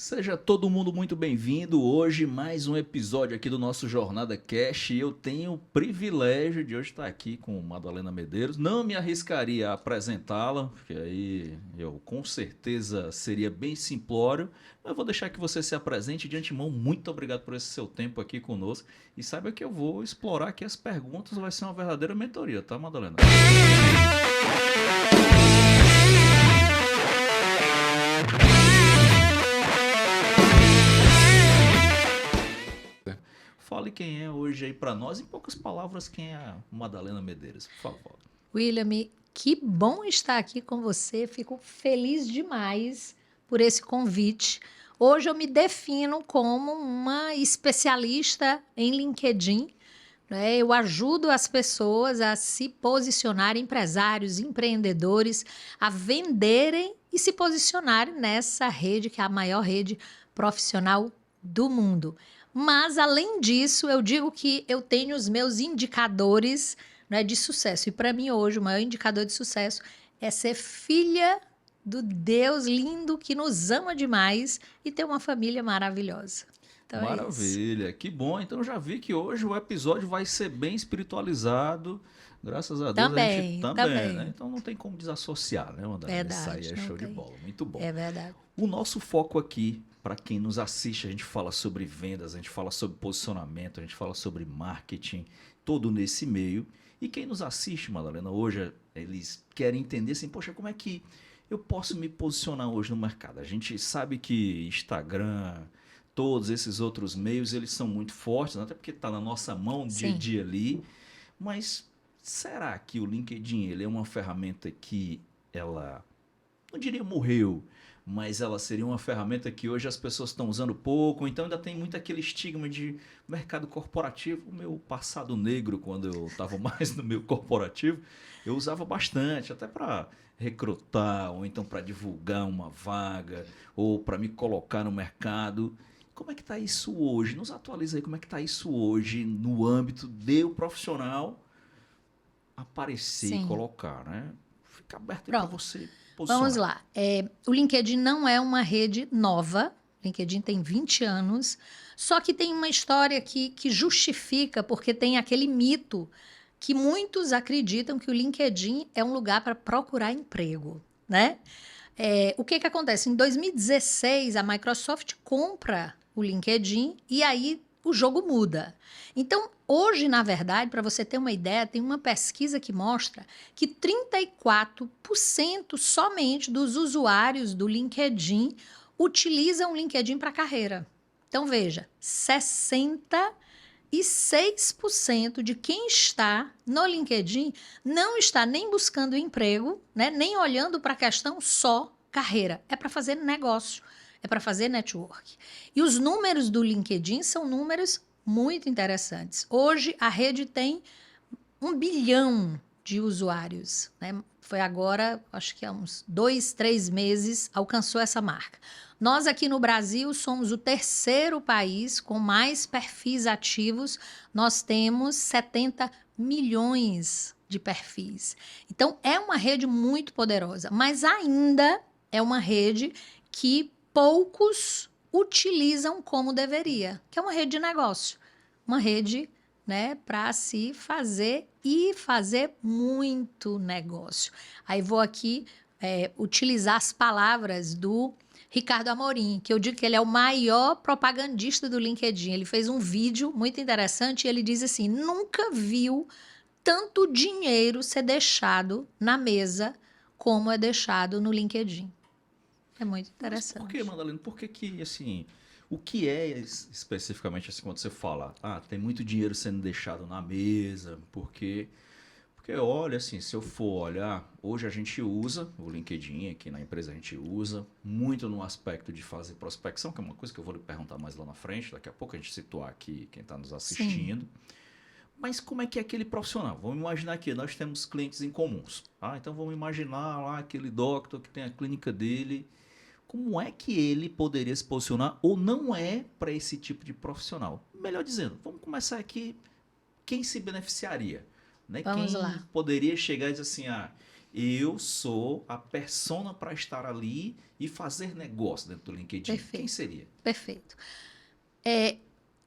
Seja todo mundo muito bem-vindo. Hoje, mais um episódio aqui do nosso Jornada Cash. E eu tenho o privilégio de hoje estar aqui com Madalena Medeiros. Não me arriscaria a apresentá-la, porque aí eu com certeza seria bem simplório. Mas eu vou deixar que você se apresente de antemão. Muito obrigado por esse seu tempo aqui conosco. E saiba que eu vou explorar aqui as perguntas. Vai ser uma verdadeira mentoria, tá, Madalena? Fale quem é hoje aí para nós, em poucas palavras, quem é a Madalena Medeiros, por favor. William, que bom estar aqui com você. Fico feliz demais por esse convite. Hoje eu me defino como uma especialista em LinkedIn, né? Eu ajudo as pessoas a se posicionarem, empresários, empreendedores, a venderem e se posicionarem nessa rede, que é a maior rede profissional do mundo. Mas, além disso, eu digo que eu tenho os meus indicadores, né, de sucesso. E para mim, hoje, o maior indicador de sucesso é ser filha do Deus lindo que nos ama demais e ter uma família maravilhosa. Então é isso. Maravilha, que bom. Então já vi que hoje o episódio vai ser bem espiritualizado. Graças a Deus a gente Também, também, né? também. Então não tem como desassociar, né, Madalena? Isso aí Verdade, é não show de tem. bola, muito bom. É verdade. O nosso foco aqui, para quem nos assiste, a gente fala sobre vendas, a gente fala sobre posicionamento, a gente fala sobre marketing, todo nesse meio. E quem nos assiste, Madalena, hoje eles querem entender assim, poxa, como é que eu posso me posicionar hoje no mercado? A gente sabe que Instagram, todos esses outros meios, eles são muito fortes, né? Até porque está na nossa mão dia a Sim. dia ali. Mas será que o LinkedIn ele é uma ferramenta que ela, não diria morreu, mas ela seria uma ferramenta que hoje as pessoas estão usando pouco, então ainda tem muito aquele estigma de mercado corporativo. O meu passado negro, quando eu estava mais no meio corporativo, eu usava bastante, até para recrutar, ou então para divulgar uma vaga, ou para me colocar no mercado. Como é que está isso hoje? Nos atualiza aí como é que está isso hoje no âmbito do profissional aparecer e Sim. colocar, né? Fica aberto aí para Pronto. você Vamos posicionar. lá. O LinkedIn não é uma rede nova. O LinkedIn tem 20 anos. Só que tem uma história que justifica, porque tem aquele mito que muitos acreditam que o LinkedIn é um lugar para procurar emprego, né? O que acontece? Em 2016, a Microsoft compra o LinkedIn e aí o jogo muda. Então, hoje, na verdade, para você ter uma ideia, tem uma pesquisa que mostra que 34% somente dos usuários do LinkedIn utilizam o LinkedIn para carreira. Então, veja, 66% de quem está no LinkedIn não está nem buscando emprego, né, nem olhando para a questão só carreira. É para fazer negócio, é para fazer network. E os números do LinkedIn são números muito interessantes. Hoje, a rede tem 1 bilhão de usuários, né? Foi agora, acho que há uns 2, 3 meses, alcançou essa marca. Nós aqui no Brasil somos o terceiro país com mais perfis ativos. Nós temos 70 milhões de perfis. Então, é uma rede muito poderosa, mas ainda é uma rede que poucos utilizam como deveria, que é uma rede de negócio, uma rede, né, para se fazer e fazer muito negócio. Aí vou aqui utilizar as palavras do Ricardo Amorim, que eu digo que ele é o maior propagandista do LinkedIn. Ele fez um vídeo muito interessante e ele diz assim: nunca viu tanto dinheiro ser deixado na mesa como é deixado no LinkedIn. É muito Mas por que, interessante. Madalena? Por que que, assim, o que é especificamente assim quando você fala, tem muito dinheiro sendo deixado na mesa, porque olha, assim, se eu for olhar, hoje a gente usa o LinkedIn aqui na empresa, a gente usa muito no aspecto de fazer prospecção, que é uma coisa que eu vou lhe perguntar mais lá na frente, daqui a pouco a gente situar aqui quem está nos Sim, assistindo. Mas como é que é aquele profissional? Vamos imaginar que nós temos clientes em comuns. Então vamos imaginar lá aquele doctor que tem a clínica dele. Como é que ele poderia se posicionar ou não é para esse tipo de profissional? Melhor dizendo, vamos começar aqui, quem se beneficiaria? Né? vamos Quem lá. poderia chegar e dizer assim, eu sou a persona para estar ali e fazer negócio dentro do LinkedIn. Perfeito. Quem seria? Perfeito.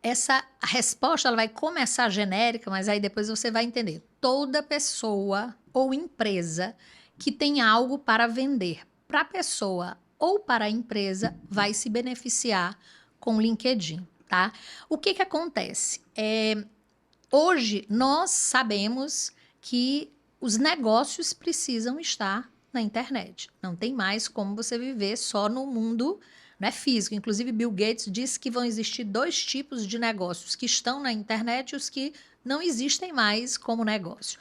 Essa resposta ela vai começar genérica, mas aí depois você vai entender. Toda pessoa ou empresa que tem algo para vender para a pessoa ou para a empresa vai se beneficiar com o LinkedIn, tá? O que acontece? Hoje nós sabemos que os negócios precisam estar na internet. Não tem mais como você viver só no mundo, né, físico. Inclusive, Bill Gates disse que vão existir 2 tipos de negócios, que estão na internet e os que não existem mais como negócio.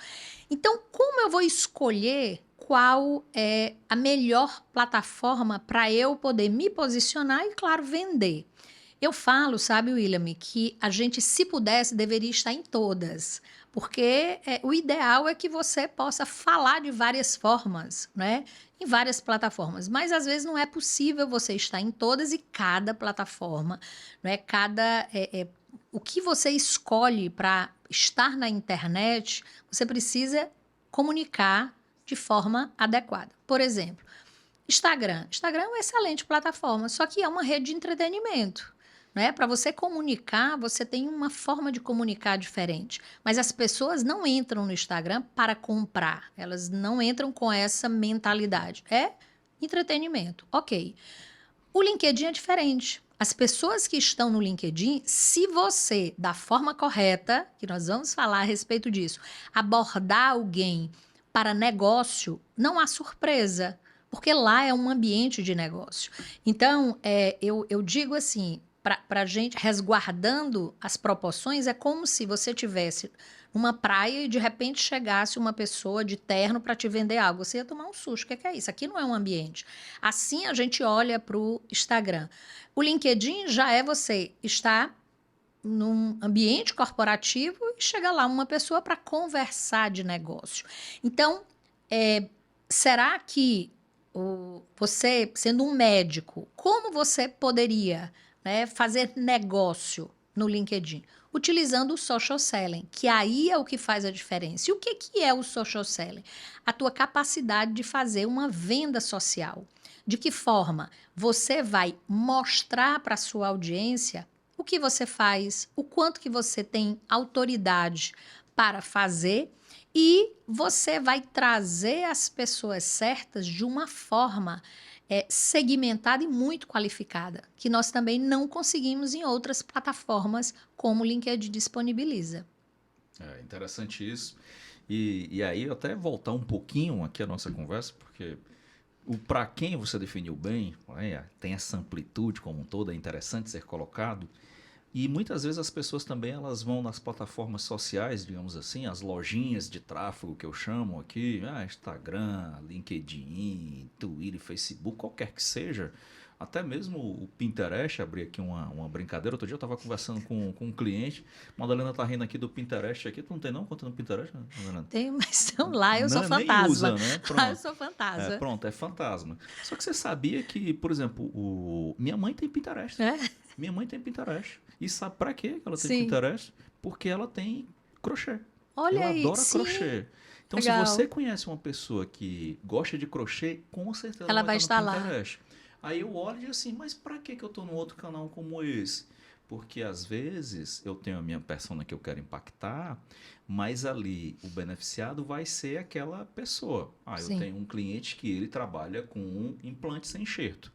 Então, como eu vou escolher qual é a melhor plataforma para eu poder me posicionar e, claro, vender? Eu falo, sabe, William, que a gente, se pudesse, deveria estar em todas, porque o ideal é que você possa falar de várias formas, né? Em várias plataformas, mas às vezes não é possível você estar em todas e cada plataforma, né? O que você escolhe para estar na internet, você precisa comunicar de forma adequada. Por exemplo, Instagram. Instagram é uma excelente plataforma, só que é uma rede de entretenimento. Né? Para você comunicar, você tem uma forma de comunicar diferente. Mas as pessoas não entram no Instagram para comprar. Elas não entram com essa mentalidade. É entretenimento. Ok. O LinkedIn é diferente. As pessoas que estão no LinkedIn, se você, da forma correta, que nós vamos falar a respeito disso, abordar alguém para negócio, não há surpresa. Porque lá é um ambiente de negócio. Então, eu digo assim, para a gente, resguardando as proporções, é como se você tivesse numa praia e de repente chegasse uma pessoa de terno para te vender algo. Você ia tomar um susto. O que é isso? Aqui não é um ambiente. Assim a gente olha para o Instagram. O LinkedIn já é você estar num ambiente corporativo e chega lá uma pessoa para conversar de negócio. Então, será que você, sendo um médico, como você poderia, né, fazer negócio no LinkedIn? Utilizando o social selling, que aí é o que faz a diferença. E o que é o social selling? A tua capacidade de fazer uma venda social. De que forma você vai mostrar para a sua audiência o que você faz, o quanto que você tem autoridade para fazer, e você vai trazer as pessoas certas de uma forma segmentada e muito qualificada, que nós também não conseguimos em outras plataformas como o LinkedIn disponibiliza. É interessante isso. E aí, eu até voltar um pouquinho aqui a nossa conversa, porque o para quem você definiu bem, tem essa amplitude como um todo, é interessante ser colocado. E muitas vezes as pessoas também elas vão nas plataformas sociais, digamos assim, as lojinhas de tráfego que eu chamo aqui, Instagram, LinkedIn, Twitter, Facebook, qualquer que seja. Até mesmo o Pinterest, abri aqui uma brincadeira. Outro dia eu estava conversando com um cliente. Madalena tá rindo aqui do Pinterest aqui. Tu não tem não conta no Pinterest, Madalena? Tem, mas estão lá, eu sou Nem fantasma. usa, né? Lá eu Pronto. sou fantasma. Pronto, é fantasma. Só que você sabia que, por exemplo, minha mãe tem Pinterest. Minha mãe tem Pinterest. E sabe pra quê que ela tem Sim. Pinterest? Porque ela tem crochê. Olha Ela aí, adora sim. crochê. Então, Legal. se você conhece uma pessoa que gosta de crochê, com certeza Ela vai estar estar no lá. Pinterest. Aí eu olho e digo assim, mas pra que eu tô num outro canal como esse? Porque às vezes eu tenho a minha persona que eu quero impactar, mas ali o beneficiado vai ser aquela pessoa. Sim. Eu tenho um cliente que ele trabalha com implantes sem enxerto.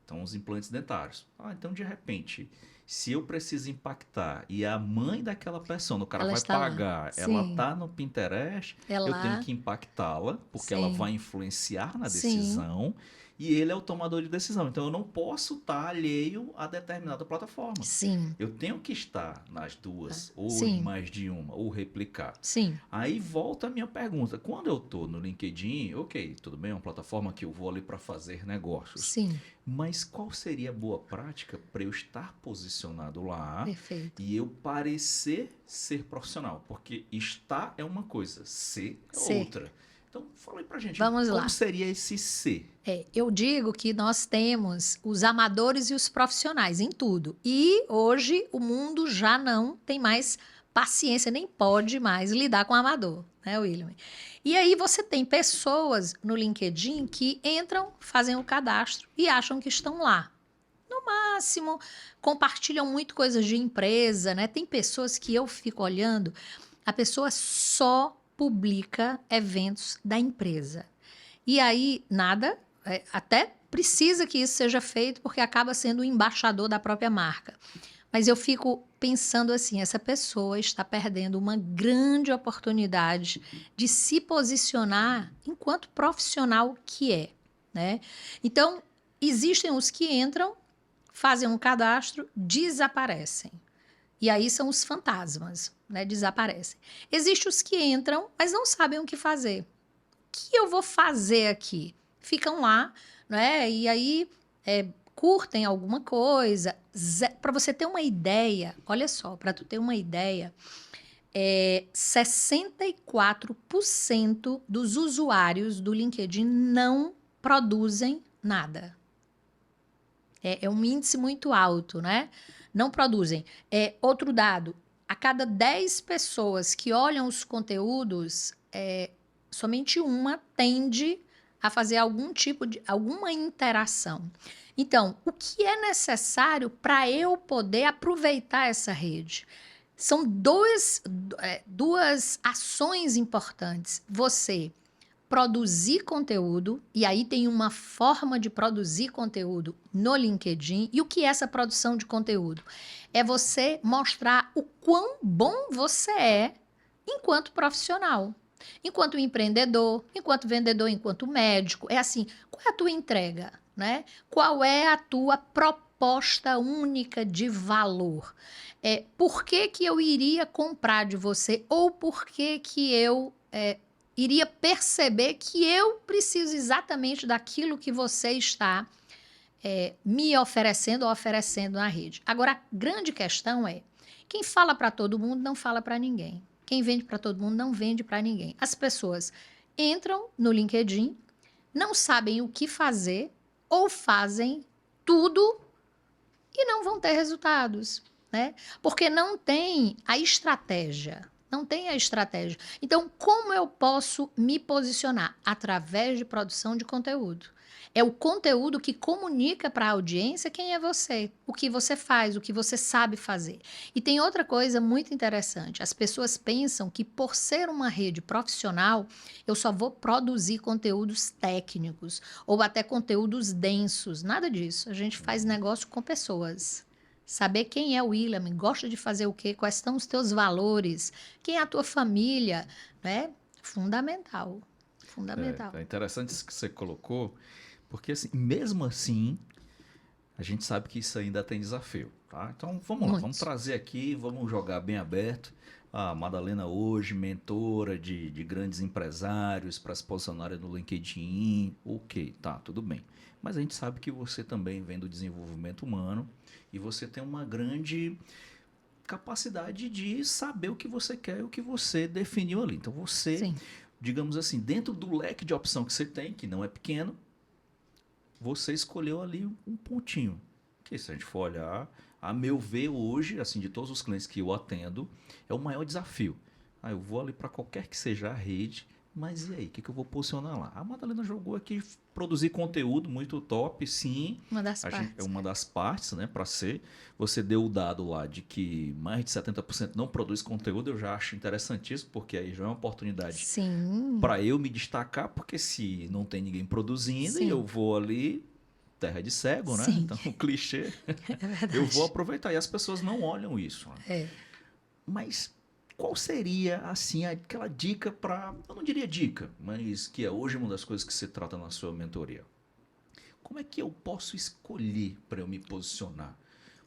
Então, os implantes dentários. Então, de repente, se eu preciso impactar e a mãe daquela pessoa, o cara Ela vai está lá. pagar, Sim. ela tá no Pinterest, É eu lá. tenho que impactá-la, porque Sim. ela vai influenciar na Sim. decisão. E ele é o tomador de decisão. Então, eu não posso estar alheio a determinada plataforma. Sim. Eu tenho que estar nas duas, ou Sim. em mais de uma, ou replicar. Sim. Aí volta a minha pergunta. Quando eu estou no LinkedIn, ok, tudo bem, é uma plataforma que eu vou ali para fazer negócios. Sim. Mas qual seria a boa prática para eu estar posicionado lá Perfeito. e eu parecer ser profissional? Porque estar é uma coisa, ser é Ser. outra. Então, fala aí pra gente, Vamos como lá. seria esse ser? Eu digo que nós temos os amadores e os profissionais em tudo. E hoje o mundo já não tem mais paciência, nem pode mais lidar com o amador. né, William? E aí você tem pessoas no LinkedIn que entram, fazem o cadastro e acham que estão lá. No máximo, compartilham muito coisas de empresa, né? Tem pessoas que eu fico olhando, a pessoa só publica eventos da empresa. E aí, nada, até precisa que isso seja feito, porque acaba sendo o embaixador da própria marca. Mas eu fico pensando assim, essa pessoa está perdendo uma grande oportunidade de se posicionar enquanto profissional que é, né? Então, existem os que entram, fazem um cadastro, desaparecem. E aí são os fantasmas, né? Desaparecem. Existem os que entram, mas não sabem o que fazer. O que eu vou fazer aqui? Ficam lá, né? E aí curtem alguma coisa. Para você ter uma ideia, olha só, para tu ter uma ideia, 64% dos usuários do LinkedIn não produzem nada. É um índice muito alto, né? Não produzem. Outro dado, a cada 10 pessoas que olham os conteúdos, somente uma tende a fazer alguma interação. Então, o que é necessário para eu poder aproveitar essa rede? São duas ações importantes. Você produzir conteúdo, e aí tem uma forma de produzir conteúdo no LinkedIn. E o que é essa produção de conteúdo? É você mostrar o quão bom você é enquanto profissional, enquanto empreendedor, enquanto vendedor, enquanto médico. É assim, qual é a tua entrega, né? Qual é a tua proposta única de valor? Por que que eu iria comprar de você? Ou por que que eu iria perceber que eu preciso exatamente daquilo que você está me oferecendo ou oferecendo na rede. Agora, a grande questão é, quem fala para todo mundo não fala para ninguém. Quem vende para todo mundo não vende para ninguém. As pessoas entram no LinkedIn, não sabem o que fazer ou fazem tudo e não vão ter resultados, né? Porque não tem a estratégia. Não tem a estratégia. Então, como eu posso me posicionar? Através de produção de conteúdo. É o conteúdo que comunica para a audiência quem é você, o que você faz, o que você sabe fazer. E tem outra coisa muito interessante. As pessoas pensam que por ser uma rede profissional, eu só vou produzir conteúdos técnicos ou até conteúdos densos. Nada disso. A gente faz negócio com pessoas. Saber quem é o William, gosta de fazer o quê, quais são os teus valores, quem é a tua família, né? Fundamental. Fundamental. É interessante isso que você colocou, porque assim, mesmo assim, a gente sabe que isso ainda tem desafio, tá? Então vamos lá, vamos Muitos. trazer aqui, vamos jogar bem aberto. A Madalena hoje, mentora de grandes empresários para se posicionarem no LinkedIn. Ok, tá, tudo bem. Mas a gente sabe que você também vem do desenvolvimento humano e você tem uma grande capacidade de saber o que você quer e o que você definiu ali. Então você, Sim. digamos assim, dentro do leque de opção que você tem, que não é pequeno, você escolheu ali um pontinho. Que se a gente for olhar, a meu ver hoje, assim, de todos os clientes que eu atendo, é o maior desafio. Eu vou ali para qualquer que seja a rede, mas e aí, o que eu vou posicionar lá? A Madalena jogou aqui, produzir conteúdo muito top, sim. Uma das É partes. uma das partes, né, para ser. Você deu o dado lá de que mais de 70% não produz conteúdo, eu já acho interessantíssimo, porque aí já é uma oportunidade Sim. para eu me destacar, porque se não tem ninguém produzindo e eu Sim. vou ali, terra de cego, né? Sim. Então, o clichê, É eu vou verdade. aproveitar. E as pessoas não olham isso. Né? É. Mas qual seria, assim, aquela dica para... Eu não diria dica, mas que é hoje uma das coisas que se trata na sua mentoria. Como é que eu posso escolher para eu me posicionar?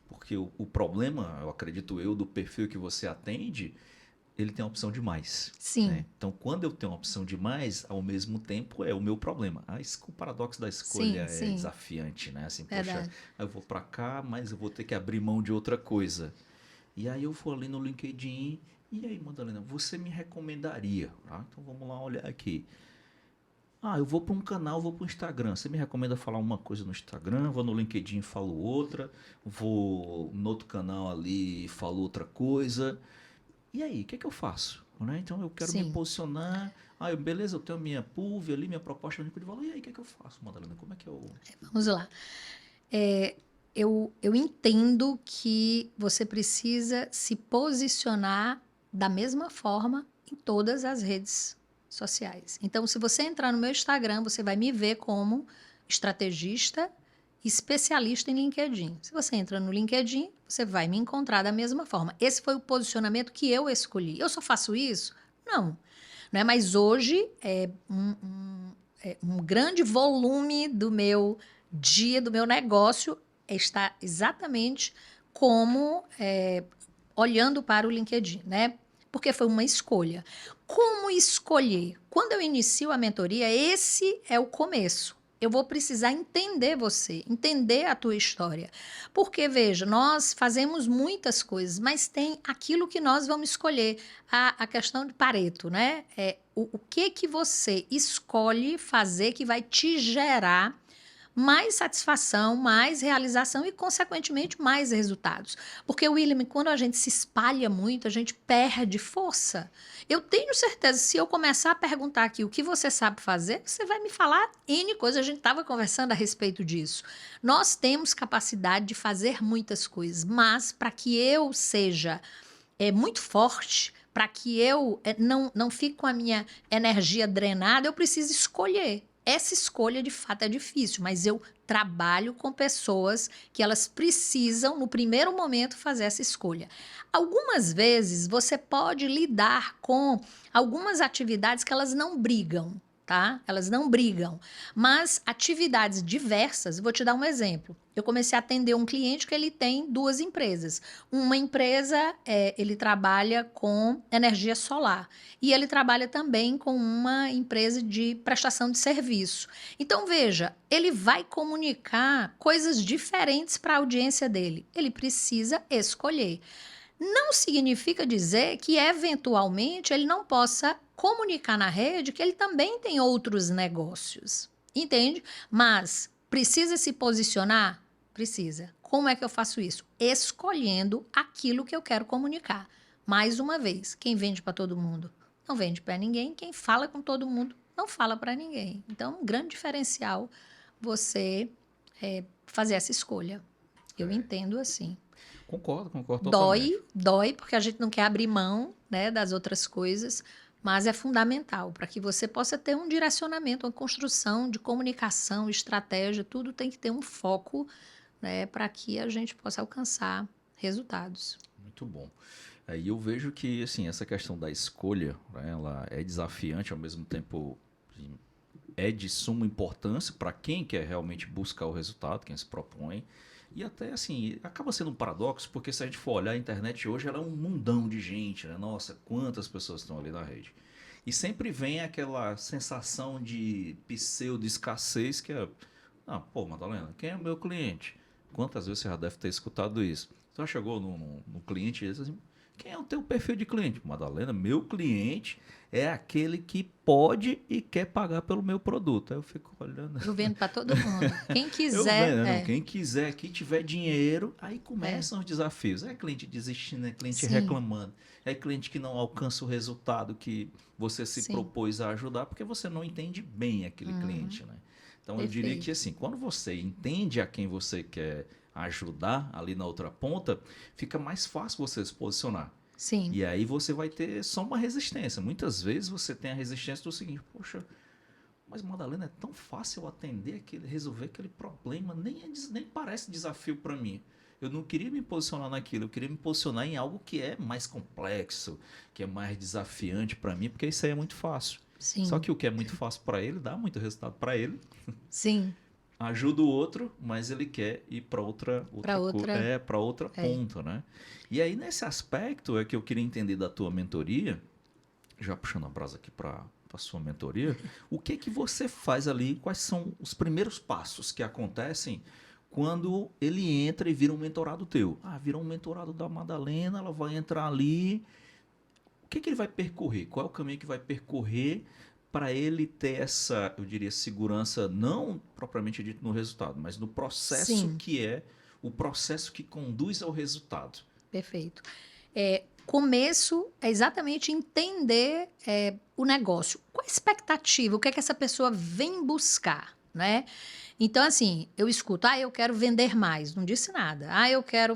Porque o problema, eu acredito eu, do perfil que você atende, ele tem a opção de mais. Sim. Né? Então, quando eu tenho a opção de mais, ao mesmo tempo é o meu problema. O paradoxo da escolha Sim. é Sim. desafiante, né? Assim, poxa, Verdade. eu vou para cá, mas eu vou ter que abrir mão de outra coisa. E aí eu vou ali no LinkedIn, e aí, Madalena, você me recomendaria? Tá? Então vamos lá olhar aqui. Eu vou para um canal, vou para o Instagram. Você me recomenda falar uma coisa no Instagram, vou no LinkedIn e falo outra, vou no outro canal ali e falo outra coisa. E aí, o que eu faço? né? Então eu quero me Sim. posicionar. Beleza, eu tenho minha PUV ali, minha proposta única de valor. E aí, o que é que eu faço, Madalena? Como é que eu. Vamos lá. Eu entendo que você precisa se posicionar da mesma forma em todas as redes sociais. Então, se você entrar no meu Instagram, você vai me ver como estrategista, especialista em LinkedIn. Se você entra no LinkedIn, você vai me encontrar da mesma forma. Esse foi o posicionamento que eu escolhi. Eu só faço isso? Não. Não é? Mas hoje um grande volume do meu dia, do meu negócio, está exatamente como olhando para o LinkedIn, né? Porque foi uma escolha. Como escolher? Quando eu inicio a mentoria, esse é o começo. Eu vou precisar entender você, entender a tua história. Porque, veja, nós fazemos muitas coisas, mas tem aquilo que nós vamos escolher. A questão de Pareto, né? O que você escolhe fazer que vai te gerar mais satisfação, mais realização e, consequentemente, mais resultados. Porque, William, quando a gente se espalha muito, a gente perde força. Eu tenho certeza, se eu começar a perguntar aqui o que você sabe fazer, você vai me falar N coisas. A gente estava conversando a respeito disso. Nós temos capacidade de fazer muitas coisas, mas para que eu seja muito forte, para que eu não fique com a minha energia drenada, eu preciso escolher. Essa escolha, de fato, é difícil, mas eu trabalho com pessoas que elas precisam, no primeiro momento, fazer essa escolha. Algumas vezes, você pode lidar com algumas atividades que elas não brigam, tá? Elas não brigam. Mas atividades diversas, vou te dar um exemplo. Eu comecei a atender um cliente que ele tem 2 empresas. Uma empresa, ele trabalha com energia solar. E ele trabalha também com uma empresa de prestação de serviço. Então, veja, ele vai comunicar coisas diferentes para a audiência dele. Ele precisa escolher. Não significa dizer que, eventualmente, ele não possa comunicar na rede que ele também tem outros negócios. Entende? Mas precisa se posicionar? Precisa. Como é que eu faço isso? Escolhendo aquilo que eu quero comunicar. Mais uma vez, quem vende para todo mundo não vende para ninguém, quem fala com todo mundo não fala para ninguém. Então, um grande diferencial você fazer essa escolha. Eu entendo assim. Concordo totalmente. Dói, porque a gente não quer abrir mão, né, das outras coisas, mas é fundamental para que você possa ter um direcionamento, uma construção de comunicação, estratégia, tudo tem que ter um foco, né, para que a gente possa alcançar resultados. Muito bom. Aí eu vejo que assim, essa questão da escolha, né, ela é desafiante, ao mesmo tempo assim, é de suma importância para quem quer realmente buscar o resultado, quem se propõe. E até assim, acaba sendo um paradoxo, porque se a gente for olhar a internet hoje, ela é um mundão de gente, né? Nossa, quantas pessoas estão ali na rede. E sempre vem aquela sensação de pseudo-escassez que é... pô, Madalena, quem é o meu cliente? Quantas vezes você já deve ter escutado isso? Você já chegou no cliente e diz assim, quem é o teu perfil de cliente? Madalena, meu cliente é aquele que pode e quer pagar pelo meu produto. Aí eu fico olhando. Eu vendo para todo mundo. Quem Eu quiser, vendo, não, quem quiser, quem tiver dinheiro, aí começam os desafios. É cliente desistindo, é cliente sim, reclamando, é cliente que não alcança o resultado que você se sim, propôs a ajudar, porque você não entende bem aquele cliente, né? Então eu diria que perfeito. assim, quando você entende a quem você quer ajudar ali na outra ponta, fica mais fácil você se posicionar. Sim, E aí você vai ter só uma resistência. Muitas vezes você tem a resistência do seguinte, poxa, mas Madalena, é tão fácil atender resolver aquele problema, nem parece desafio para mim. Eu não queria me posicionar naquilo, eu queria me posicionar em algo que é mais complexo, que é mais desafiante para mim, porque isso aí é muito fácil. Só sim, que o que é muito fácil para ele dá muito resultado para ele, sim. ajuda o outro, mas ele quer ir para Para outra, para outra é. ponta, né? E aí nesse aspecto é que eu queria entender da tua mentoria, já puxando a brasa aqui para a sua mentoria, o que que você faz ali? Quais são os primeiros passos que acontecem quando ele entra e vira um mentorado teu? Virou um mentorado da Madalena, ela vai entrar ali. O que que ele vai percorrer? Qual é o caminho que vai percorrer para ele ter essa, eu diria, segurança, não propriamente dito no resultado, mas no processo Sim, que é o processo que conduz ao resultado? perfeito. começo é exatamente entender o negócio. Qual a expectativa? O que é que essa pessoa vem buscar, né? Então, assim, eu escuto, eu quero vender mais, não disse nada. Eu quero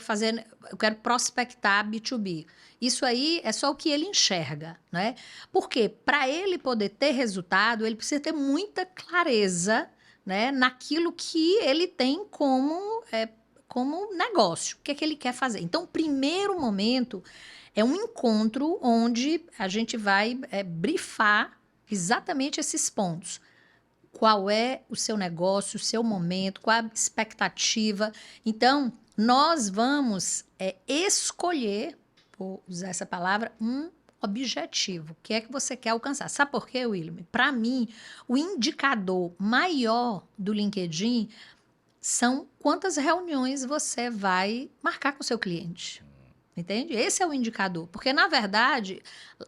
prospectar B2B. Isso aí é só o que ele enxerga, né? Porque para ele poder ter resultado, ele precisa ter muita clareza, né, naquilo que ele tem como negócio. O que é que ele quer fazer? Então, o primeiro momento é um encontro onde a gente vai brifar exatamente esses pontos. Qual é o seu negócio, o seu momento, qual a expectativa. Então, nós vamos escolher, vou usar essa palavra, um objetivo. O que é que você quer alcançar? Sabe por quê, William? Para mim, o indicador maior do LinkedIn são quantas reuniões você vai marcar com o seu cliente. Entende? Esse é o indicador. Porque, na verdade,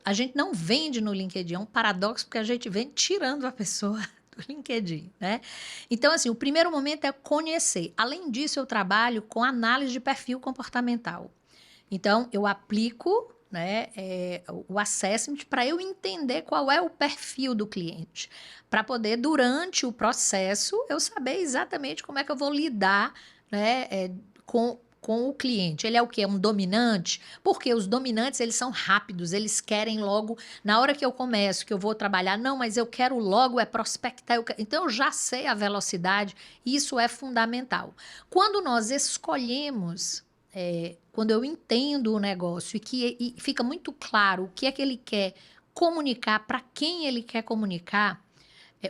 a gente não vende no LinkedIn. É um paradoxo, porque a gente vem tirando a pessoa do LinkedIn, né? Então, assim, o primeiro momento é conhecer. Além disso, eu trabalho com análise de perfil comportamental. Então, eu aplico, né, o assessment para eu entender qual é o perfil do cliente. Para poder, durante o processo, eu saber exatamente como é que eu vou lidar, né, com o cliente. Ele é o quê? Um dominante? Porque os dominantes, eles são rápidos, eles querem logo, na hora que eu começo, que eu vou trabalhar, não, mas eu quero logo prospectar. Então, eu já sei a velocidade, e isso é fundamental. Quando nós escolhemos, quando eu entendo o negócio e fica muito claro o que é que ele quer comunicar, para quem ele quer comunicar,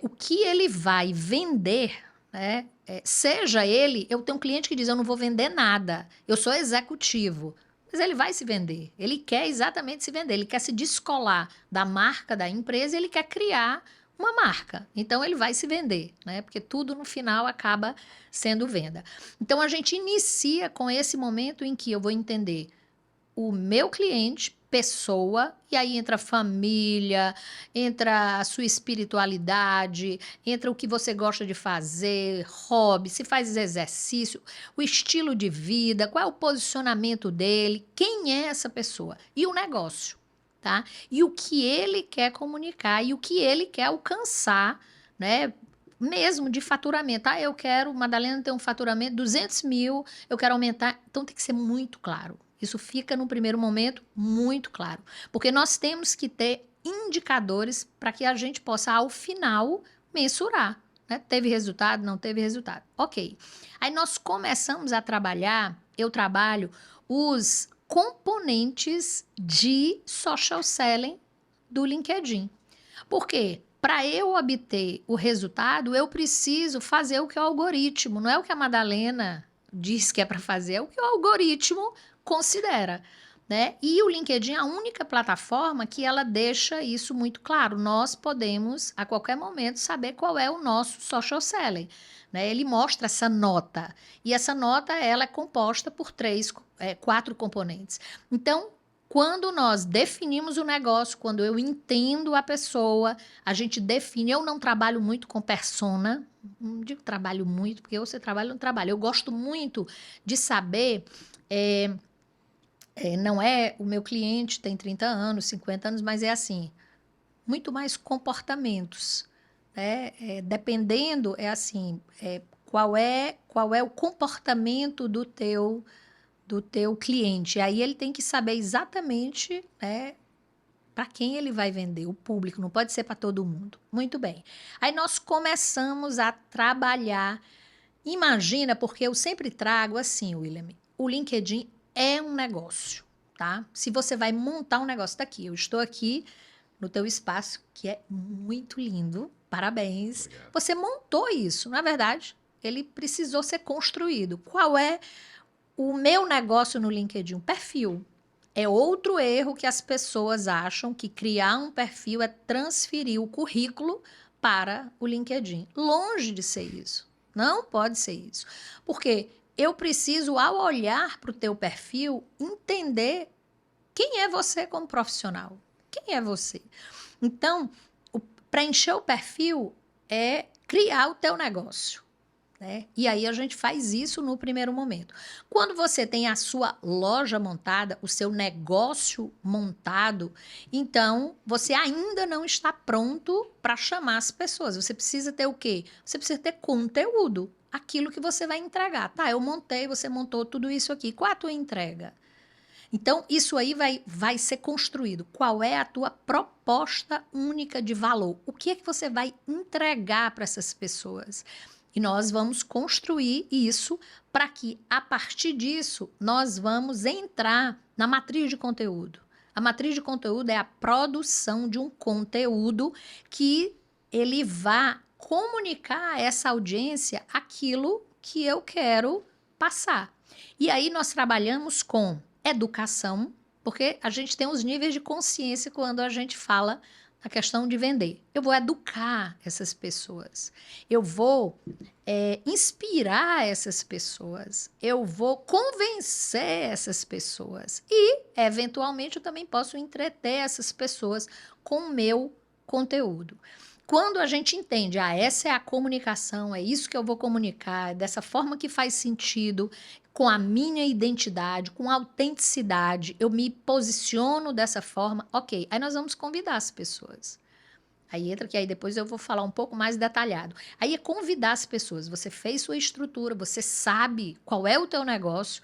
o que ele vai vender, né? Seja ele, eu tenho um cliente que diz, eu não vou vender nada, eu sou executivo. Mas ele vai se vender, ele quer exatamente se vender, ele quer se descolar da marca da empresa, ele quer criar uma marca. Então, ele vai se vender, né? Porque tudo no final acaba sendo venda. Então, a gente inicia com esse momento em que eu vou entender o meu cliente, pessoa, e aí entra família, entra a sua espiritualidade, entra o que você gosta de fazer, hobby, se faz exercício, o estilo de vida, qual é o posicionamento dele, quem é essa pessoa e o negócio, tá? E o que ele quer comunicar e o que ele quer alcançar, né? Mesmo de faturamento. Eu quero, Madalena, ter um faturamento de 200 mil, eu quero aumentar. Então, tem que ser muito claro. Isso fica, no primeiro momento, muito claro. Porque nós temos que ter indicadores para que a gente possa, ao final, mensurar. Né? Teve resultado? Não teve resultado. Ok. Aí nós começamos a trabalhar, eu trabalho os componentes de social selling do LinkedIn. Por quê? Para eu obter o resultado, eu preciso fazer o que o algoritmo, não é o que a Madalena diz que é para fazer, é o que o algoritmo considera, né? E o LinkedIn é a única plataforma que ela deixa isso muito claro. Nós podemos, a qualquer momento, saber qual é o nosso social selling, né? Ele mostra essa nota. E essa nota, ela é composta por 4 componentes. Então, quando nós definimos o negócio, quando eu entendo a pessoa, a gente define. Eu não trabalho muito com persona, não digo trabalho muito, porque você trabalha ou não trabalha. Eu gosto muito de saber. Não é o meu cliente tem 30 anos, 50 anos, mas é assim, muito mais comportamentos, né? Dependendo, qual é o comportamento do teu cliente. Aí ele tem que saber exatamente, né, para quem ele vai vender, o público, não pode ser para todo mundo. Muito bem. Aí nós começamos a trabalhar. Imagina, porque eu sempre trago assim, William, o LinkedIn é um negócio, tá? Se você vai montar um negócio daqui, eu estou aqui no teu espaço, que é muito lindo, parabéns. Obrigado. Você montou isso, na verdade, ele precisou ser construído. Qual é o meu negócio no LinkedIn? Um perfil. É outro erro que as pessoas acham que criar um perfil é transferir o currículo para o LinkedIn. Longe de ser isso. Não pode ser isso. Porque eu preciso, ao olhar para o teu perfil, entender quem é você como profissional. Quem é você? Então, preencher o perfil é criar o teu negócio. né? E aí a gente faz isso no primeiro momento. Quando você tem a sua loja montada, o seu negócio montado, então você ainda não está pronto para chamar as pessoas. Você precisa ter o quê? Você precisa ter conteúdo, aquilo que você vai entregar. Tá, eu montei, você montou tudo isso aqui. Qual é a tua entrega? Então, isso aí vai ser construído. Qual é a tua proposta única de valor? O que é que você vai entregar para essas pessoas? E nós vamos construir isso para que, a partir disso, nós vamos entrar na matriz de conteúdo. A matriz de conteúdo é a produção de um conteúdo que ele vá comunicar a essa audiência aquilo que eu quero passar. E aí nós trabalhamos com educação, porque a gente tem os níveis de consciência quando a gente fala na questão de vender. Eu vou educar essas pessoas, eu vou inspirar essas pessoas, eu vou convencer essas pessoas e, eventualmente, eu também posso entreter essas pessoas com o meu conteúdo. Quando a gente entende, essa é a comunicação, é isso que eu vou comunicar, é dessa forma que faz sentido, com a minha identidade, com autenticidade, eu me posiciono dessa forma, ok. Aí nós vamos convidar as pessoas. Aí entra que aí depois eu vou falar um pouco mais detalhado. Aí é convidar as pessoas. Você fez sua estrutura, você sabe qual é o teu negócio,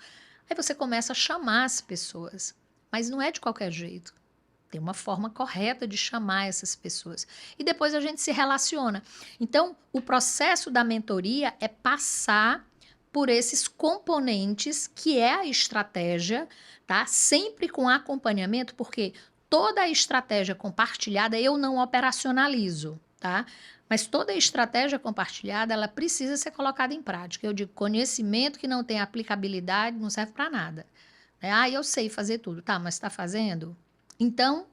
aí você começa a chamar as pessoas. Mas não é de qualquer jeito. Tem uma forma correta de chamar essas pessoas. E depois a gente se relaciona. Então, o processo da mentoria é passar por esses componentes que é a estratégia, tá? Sempre com acompanhamento, porque toda a estratégia compartilhada eu não operacionalizo, tá? Mas toda a estratégia compartilhada, ela precisa ser colocada em prática. Eu digo, conhecimento que não tem aplicabilidade não serve para nada. Né? Eu sei fazer tudo. Tá, mas está fazendo? Então,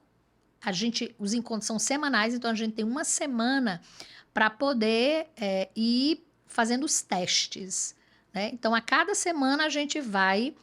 os encontros são semanais, então a gente tem uma semana para poder ir fazendo os testes. Né? Então, a cada semana a gente vai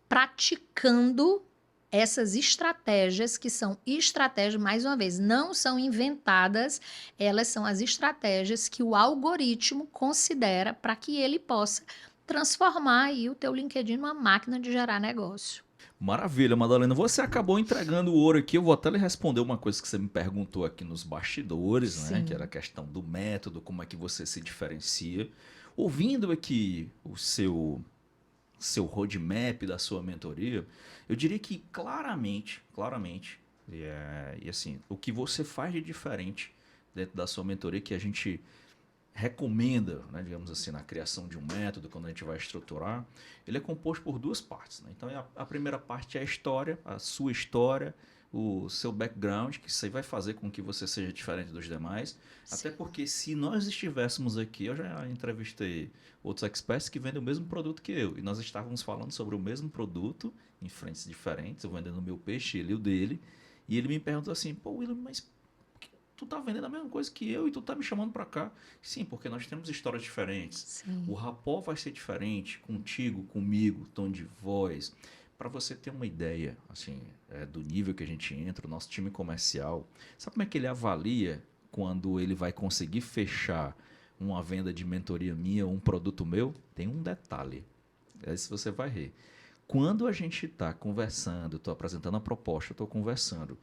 praticando essas estratégias, que são estratégias, mais uma vez, não são inventadas, elas são as estratégias que o algoritmo considera para que ele possa transformar aí o teu LinkedIn numa máquina de gerar negócio. Maravilha, Madalena. Você acabou entregando o ouro aqui. Eu vou até lhe responder uma coisa que você me perguntou aqui nos bastidores, né? Que era a questão do método, como é que você se diferencia. Ouvindo aqui o seu roadmap da sua mentoria, eu diria que claramente, e assim, o que você faz de diferente dentro da sua mentoria, que a gente recomenda, né, digamos assim, na criação de um método, quando a gente vai estruturar, ele é composto por duas partes. Né? Então, a primeira parte é a história, a sua história, o seu background, que isso aí vai fazer com que você seja diferente dos demais. Sim. Até porque se nós estivéssemos aqui, eu já entrevistei outros experts que vendem o mesmo produto que eu, e nós estávamos falando sobre o mesmo produto, em frentes diferentes, eu vendendo o meu peixe, ele o dele, e ele me perguntou assim, pô, William, mas tu tá vendendo a mesma coisa que eu e tu tá me chamando para cá. Sim, porque nós temos histórias diferentes. Sim. O rapport vai ser diferente contigo, comigo, tom de voz. Para você ter uma ideia assim, do nível que a gente entra, o nosso time comercial, sabe como é que ele avalia quando ele vai conseguir fechar uma venda de mentoria minha ou um produto meu? Tem um detalhe. Esse você vai rir. Quando a gente está conversando, estou apresentando a proposta, estou conversando,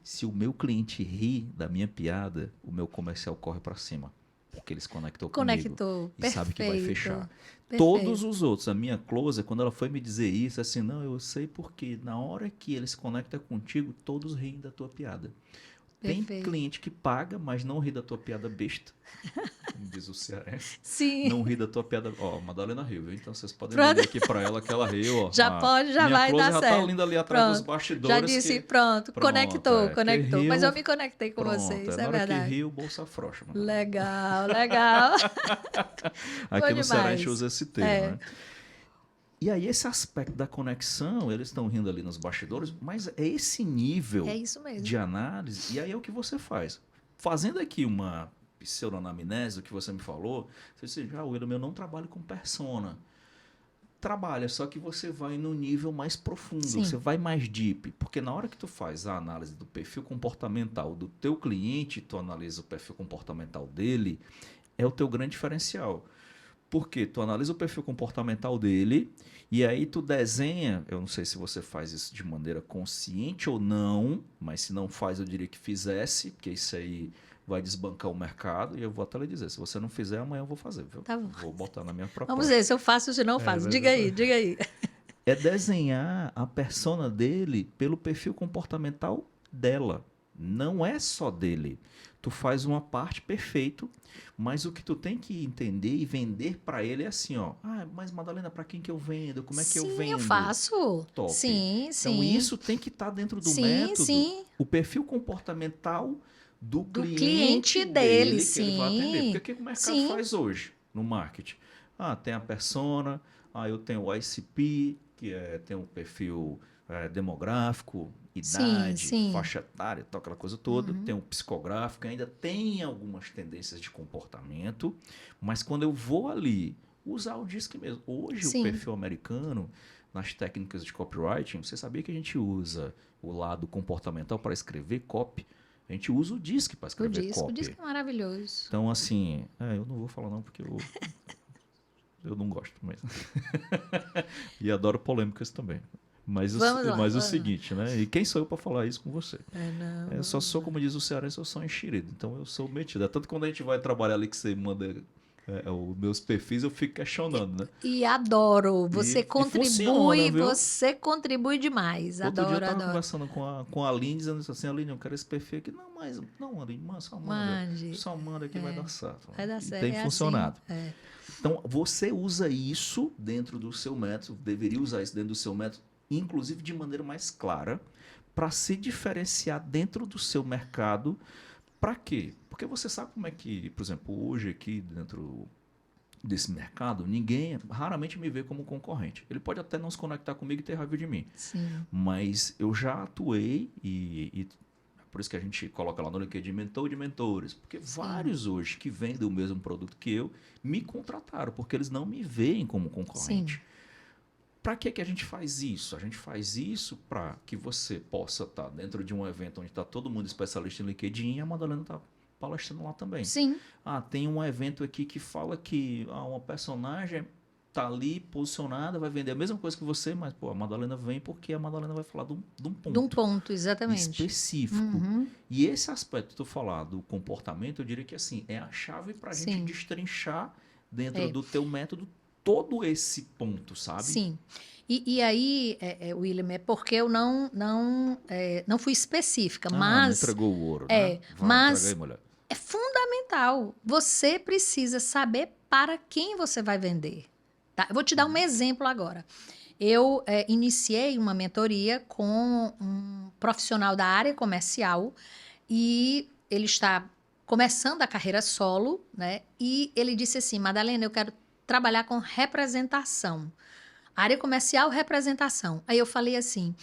se o meu cliente ri da minha piada, o meu comercial corre para cima. Porque eles conectou comigo e perfeito, sabe que vai fechar. Perfeito. Todos os outros, a minha closer, quando ela foi me dizer isso, assim, não, eu sei porque na hora que ele se conecta contigo, todos riem da tua piada. Tem cliente que paga, mas não ri da tua piada besta. Como diz o cearense. Sim. Não ri da tua piada. Ó, Madalena riu, viu? Então vocês podem dizer aqui pra ela que ela riu. Ó. Já vai dar já certo. Tá linda ali atrás dos bastidores. Já disse, pronto, conectou. Riu, mas eu me conectei com vocês, é verdade. Na hora que riu, bolsa frouxa. Legal. Aqui no Ceará a gente usa esse termo, né? E aí esse aspecto da conexão, eles estão rindo ali nos bastidores, mas é esse nível de análise, e aí é o que você faz. Fazendo aqui uma pseudoanamnese do que você me falou, você diz, William, eu não trabalho com persona. Trabalha, só que você vai no nível mais profundo, você vai mais deep, porque na hora que tu faz a análise do perfil comportamental do teu cliente, tu analisa o perfil comportamental dele, é o teu grande diferencial. Porque tu analisa o perfil comportamental dele e aí tu desenha, eu não sei se você faz isso de maneira consciente ou não, mas se não faz, eu diria que fizesse, porque isso aí vai desbancar o mercado e eu vou até lhe dizer, se você não fizer, amanhã eu vou fazer, viu? Tá bom. Vou botar na minha Vamos proposta. ver se eu faço ou se não faço. Diga aí, diga aí. É desenhar a persona dele pelo perfil comportamental dela. Não é só dele. Tu faz uma parte perfeito, mas o que tu tem que entender e vender para ele é assim, ó. Ah, mas Madalena, para quem que eu vendo? Como é que eu Sim, vendo? eu faço. Top. Sim, Então sim. isso tem que estar dentro do Sim, método, sim. o perfil comportamental do Do cliente cliente dele, dele que ele vai atender. Porque sim. o que o mercado Sim, faz hoje no marketing? Ah, tem a persona, eu tenho o ICP, tem um perfil demográfico, sim, idade, sim. faixa etária, tal, aquela coisa toda. Uhum. Tem um psicográfico, ainda tem algumas tendências de comportamento, mas quando eu vou ali usar o DISC mesmo. Hoje o Sim. perfil americano, nas técnicas de copywriting, você sabia que a gente usa o lado comportamental para escrever copy? A gente usa o DISC para escrever O disco copy. é maravilhoso. Então, assim, eu não vou falar não, porque eu não gosto mesmo. E adoro polêmicas também. Mas Vamos lá, o vamos lá. seguinte, né? E quem sou eu para falar isso com você? Não, Eu só vamos sou, lá. como diz o cearense, eu sou enxerido. Então eu sou metido. É tanto que quando a gente vai trabalhar ali que você manda os meus perfis, eu fico questionando, né? E adoro. E funciona, viu? Você contribui demais. Outro dia eu Adoro, tava adoro. conversando com a Aline, dizendo assim, Aline, eu quero esse perfil aqui. Não, mas não, Aline, só manda. Mande. Só manda que vai dar certo. Vai dar E certo. tem É assim. funcionado. Então, você usa isso dentro do seu método, deveria usar isso dentro do seu método, inclusive de maneira mais clara, para se diferenciar dentro do seu mercado. Para quê? Porque você sabe como é que, por exemplo, hoje aqui dentro desse mercado, ninguém raramente me vê como concorrente. Ele pode até não se conectar comigo e ter raiva de mim, Sim. mas eu já atuei e por isso que a gente coloca lá no LinkedIn mentor de mentores, porque Sim. vários hoje que vendem o mesmo produto que eu me contrataram, porque eles não me veem como Sim. concorrente. Para que a gente faz isso? A gente faz isso para que você possa estar dentro de um evento onde está todo mundo especialista em LinkedIn e a Madalena está palestrando lá também. Sim. Tem um evento aqui que fala que uma personagem tá ali posicionada, vai vender a mesma coisa que você, mas pô, a Madalena vem porque a Madalena vai falar de um De um ponto ponto, exatamente. específico. Uhum. E esse aspecto que tu falar do comportamento, eu diria que assim, é a chave para a gente Sim. destrinchar dentro É. do teu método todo esse ponto, sabe? Sim. E aí, William, é porque eu não fui específica, Não mas entregou o ouro, né? Vai, entrega aí, mulher. é fundamental. Você precisa saber para quem você vai vender. Tá? Eu vou te dar um exemplo agora. Eu iniciei uma mentoria com um profissional da área comercial e ele está começando a carreira solo, né? E ele disse assim, Madalena, eu quero trabalhar com representação. Área comercial, representação. Aí eu falei assim,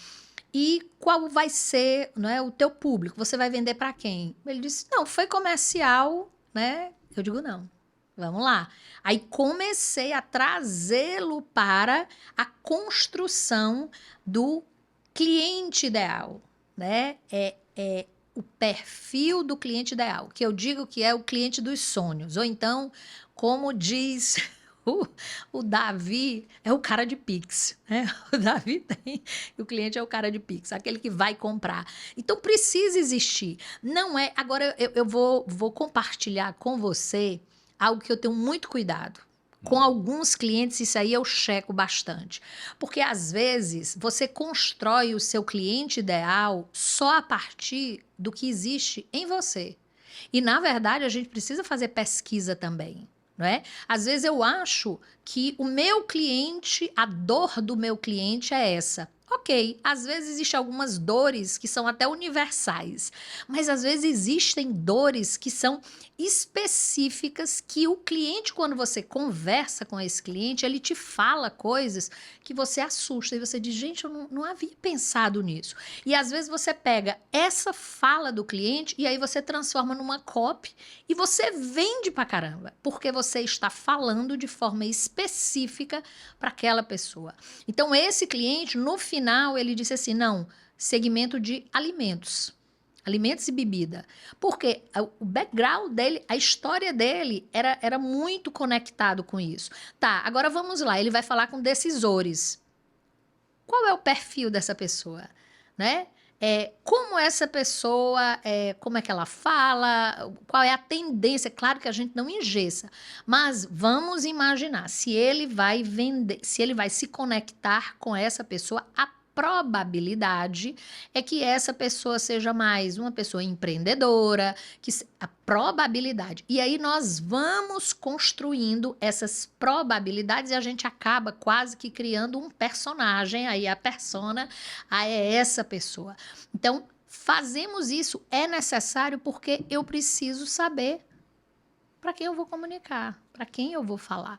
e qual vai ser, né, o teu público? Você vai vender para quem? Ele disse, não, foi comercial, né? Eu digo, não, vamos lá. Aí comecei a trazê-lo para a construção do cliente ideal, né? É o perfil do cliente ideal, que eu digo que é o cliente dos sonhos. Ou então, como diz o Davi, é o cara de Pix, né? O Davi tem, e o cliente é o cara de Pix, aquele que vai comprar. Então, precisa existir. Não é... Agora, eu vou compartilhar com você algo que eu tenho muito cuidado. Com alguns clientes, isso aí eu checo bastante. Porque, às vezes, você constrói o seu cliente ideal só a partir do que existe em você. E, na verdade, a gente precisa fazer pesquisa também. Não é? Às vezes eu acho que o meu cliente, a dor do meu cliente é essa. Ok, às vezes existem algumas dores que são até universais, mas às vezes existem dores que são específicas que o cliente, quando você conversa com esse cliente, ele te fala coisas que você assusta e você diz, gente, eu não havia pensado nisso. E às vezes você pega essa fala do cliente e aí você transforma numa copy e você vende pra caramba, porque você está falando de forma específica para aquela pessoa. Então, esse cliente, no final, ele disse assim, não, segmento de alimentos. Alimentos e bebida. Porque o background dele, a história dele era muito conectado com isso. Tá, agora vamos lá. Ele vai falar com decisores. Qual é o perfil dessa pessoa? Né? Como essa pessoa, como é que ela fala, qual é a tendência? Claro que a gente não engessa, mas vamos imaginar, se ele vai vender, se ele vai se conectar com essa pessoa, a probabilidade é que essa pessoa seja mais uma pessoa empreendedora, a probabilidade. E aí nós vamos construindo essas probabilidades e a gente acaba quase que criando um personagem, aí a persona, é essa pessoa. Então, fazemos isso, é necessário porque eu preciso saber para quem eu vou comunicar, para quem eu vou falar,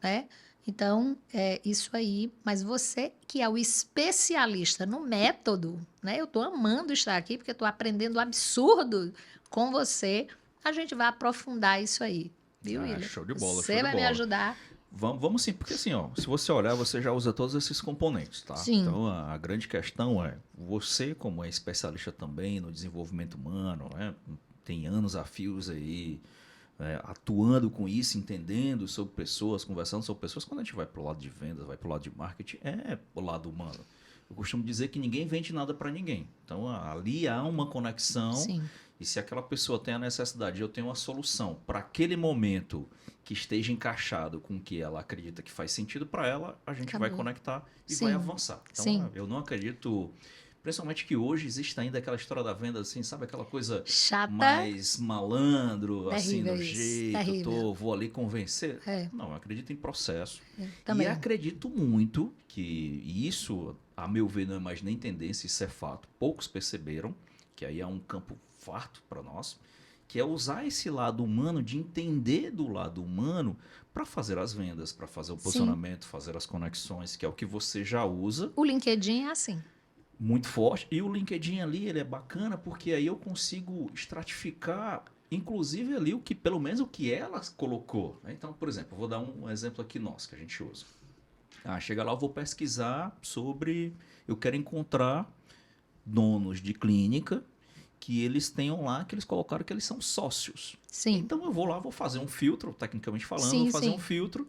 né? Então, é isso aí. Mas você que é o especialista no método, né? Eu estou amando estar aqui porque estou aprendendo absurdo com você. A gente vai aprofundar isso aí, viu, William? Show de bola, Você vai me ajudar. Vamos sim, porque assim, ó, se você olhar, você já usa todos esses componentes, tá? Sim. Então, a grande questão é, você como é especialista também no desenvolvimento humano, né? Tem anos a fios aí, atuando com isso, entendendo sobre pessoas, conversando sobre pessoas. Quando a gente vai para o lado de vendas, vai para o lado de marketing, é o lado humano. Eu costumo dizer que ninguém vende nada para ninguém. Então, ali há uma conexão. Sim. E se aquela pessoa tem a necessidade, eu tenho uma solução para aquele momento que esteja encaixado com o que ela acredita que faz sentido para ela, a gente vai conectar e vai avançar. Então, eu não acredito... Principalmente que hoje existe ainda aquela história da venda, assim, sabe? Aquela coisa chata, mais malandro, assim, do jeito, vou ali convencer. Não, eu acredito em processo. Também. E acredito muito que isso, a meu ver, não é mais nem tendência, isso é fato. Poucos perceberam, que aí é um campo farto para nós, que é usar esse lado humano, de entender do lado humano para fazer as vendas, para fazer o posicionamento, fazer as conexões, que é o que você já usa. O LinkedIn é assim. Muito forte. E o LinkedIn ali, ele é bacana porque aí eu consigo estratificar, inclusive ali, pelo menos o que ela colocou. Né? Então, por exemplo, eu vou dar um exemplo aqui nosso, que a gente usa. Chega lá, eu vou pesquisar sobre... Eu quero encontrar donos de clínica que eles tenham lá, que eles colocaram que eles são sócios. Sim. Então, eu vou lá, vou fazer um filtro, tecnicamente falando, vou fazer um filtro.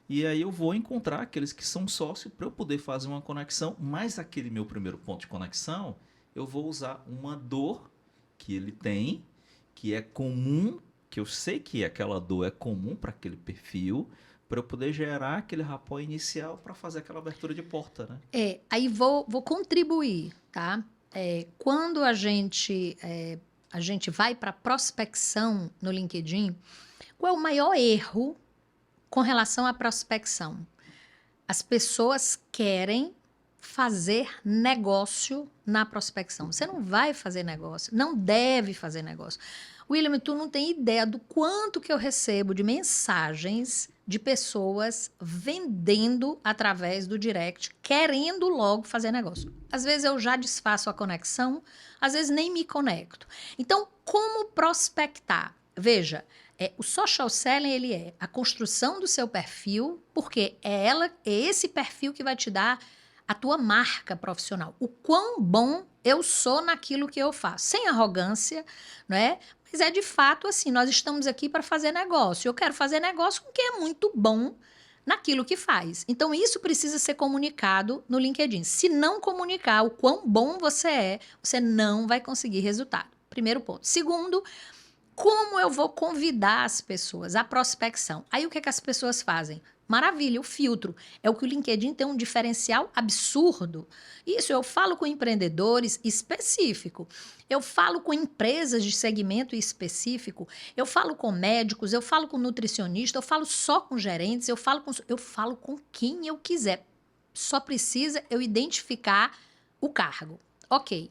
E aí eu vou encontrar aqueles que são sócios para eu poder fazer uma conexão. Mas aquele meu primeiro ponto de conexão, eu vou usar uma dor que ele tem, que é comum, que eu sei que aquela dor é comum para aquele perfil, para eu poder gerar aquele rapport inicial para fazer aquela abertura de porta, né? Aí vou contribuir, tá? Quando a gente vai para prospecção no LinkedIn, qual é o maior erro com relação à prospecção? As pessoas querem fazer negócio na prospecção. Você não vai fazer negócio, não deve fazer negócio. William, tu não tem ideia do quanto que eu recebo de mensagens de pessoas vendendo através do direct, querendo logo fazer negócio. Às vezes eu já desfaço a conexão, às vezes nem me conecto. Então, como prospectar? Veja, o social selling, ele é a construção do seu perfil, porque é esse perfil que vai te dar a tua marca profissional. O quão bom eu sou naquilo que eu faço. Sem arrogância, não é? Mas é de fato assim, nós estamos aqui para fazer negócio. Eu quero fazer negócio com quem é muito bom naquilo que faz. Então, isso precisa ser comunicado no LinkedIn. Se não comunicar o quão bom você é, você não vai conseguir resultado. Primeiro ponto. Segundo, como eu vou convidar as pessoas à prospecção? Aí o que as pessoas fazem? Maravilha, o filtro. É o que o LinkedIn tem um diferencial absurdo. Isso, eu falo com empreendedores específico. Eu falo com empresas de segmento específico. Eu falo com médicos, eu falo com nutricionista, eu falo só com gerentes, eu falo com quem eu quiser. Só precisa eu identificar o cargo. Ok.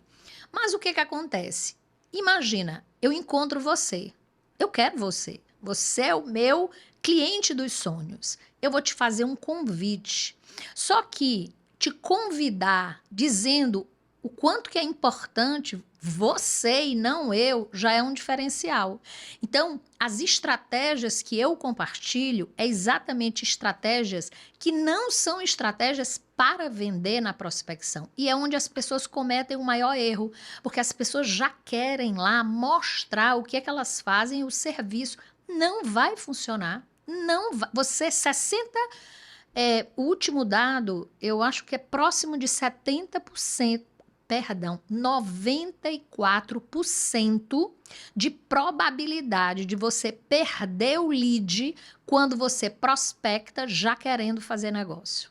Mas o que acontece? Imagina, eu encontro você. Eu quero você. Você é o meu cliente dos sonhos. Eu vou te fazer um convite. Só que te convidar dizendo o quanto que é importante Você e não eu já é um diferencial. Então, as estratégias que eu compartilho é exatamente estratégias que não são estratégias para vender na prospecção. E é onde as pessoas cometem o maior erro, porque as pessoas já querem lá mostrar o que é que elas fazem, o serviço não vai funcionar. Não vai. Você 60 o último dado, eu acho que é próximo de 70%, perdão, 94% de probabilidade de você perder o lead quando você prospecta já querendo fazer negócio.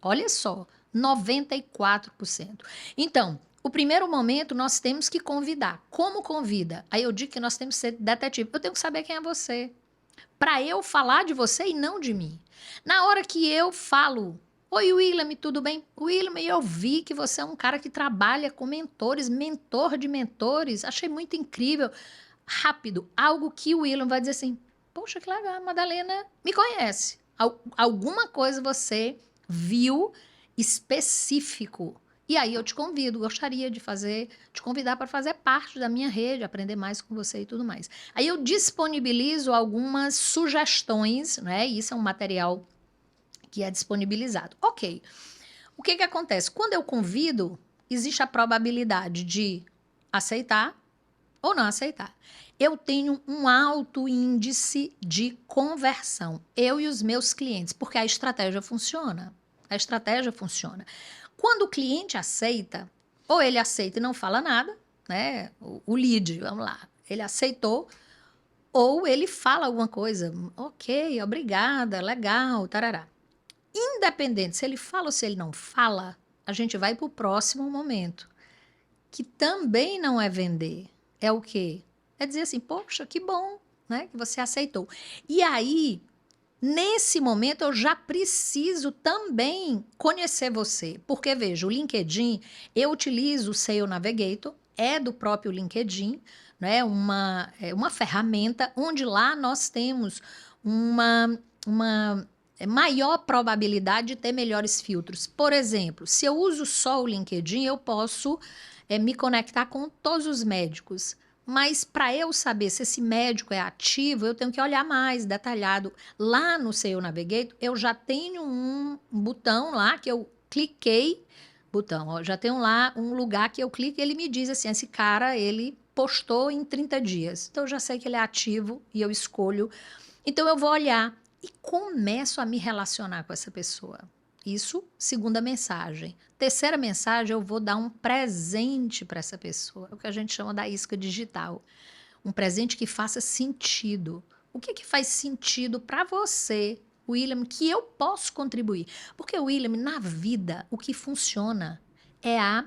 Olha só, 94%. Então, o primeiro momento nós temos que convidar. Como convida? Aí eu digo que nós temos que ser detetive. Eu tenho que saber quem é você, para eu falar de você e não de mim. Na hora que eu falo, oi William, tudo bem? William, eu vi que você é um cara que trabalha com mentores, mentor de mentores, achei muito incrível. Rápido, algo que o William vai dizer assim, poxa, que legal, a Madalena me conhece. Alguma coisa você viu específico. E aí eu te convido, gostaria de te convidar para fazer parte da minha rede, aprender mais com você e tudo mais. Aí eu disponibilizo algumas sugestões, né? Isso é um material que é disponibilizado. Ok. O que acontece? Quando eu convido, existe a probabilidade de aceitar ou não aceitar. Eu tenho um alto índice de conversão, eu e os meus clientes, porque a estratégia funciona. A estratégia funciona. Quando o cliente aceita, ou ele aceita e não fala nada, né? O lead, vamos lá, ele aceitou, ou ele fala alguma coisa, ok, obrigada, legal, tarará. Independente se ele fala ou se ele não fala, a gente vai para o próximo momento, que também não é vender. É o quê? É dizer assim, poxa, que bom, né, que você aceitou. E aí, nesse momento, eu já preciso também conhecer você. Porque, veja, o LinkedIn, eu utilizo o SEO Navigator, é do próprio LinkedIn, né, uma ferramenta onde lá nós temos uma maior probabilidade de ter melhores filtros. Por exemplo, se eu uso só o LinkedIn, eu posso me conectar com todos os médicos. Mas para eu saber se esse médico é ativo, eu tenho que olhar mais detalhado. Lá no SEO Navigator, eu já tenho um botão lá que eu cliquei, já tenho lá um lugar que eu clico e ele me diz assim, esse cara, ele postou em 30 dias. Então eu já sei que ele é ativo e eu escolho. Então eu vou olhar e começo a me relacionar com essa pessoa. Isso, segunda mensagem. Terceira mensagem, eu vou dar um presente para essa pessoa, o que a gente chama da isca digital. Um presente que faça sentido. O que faz sentido para você, William, que eu posso contribuir? Porque, William, na vida, o que funciona é a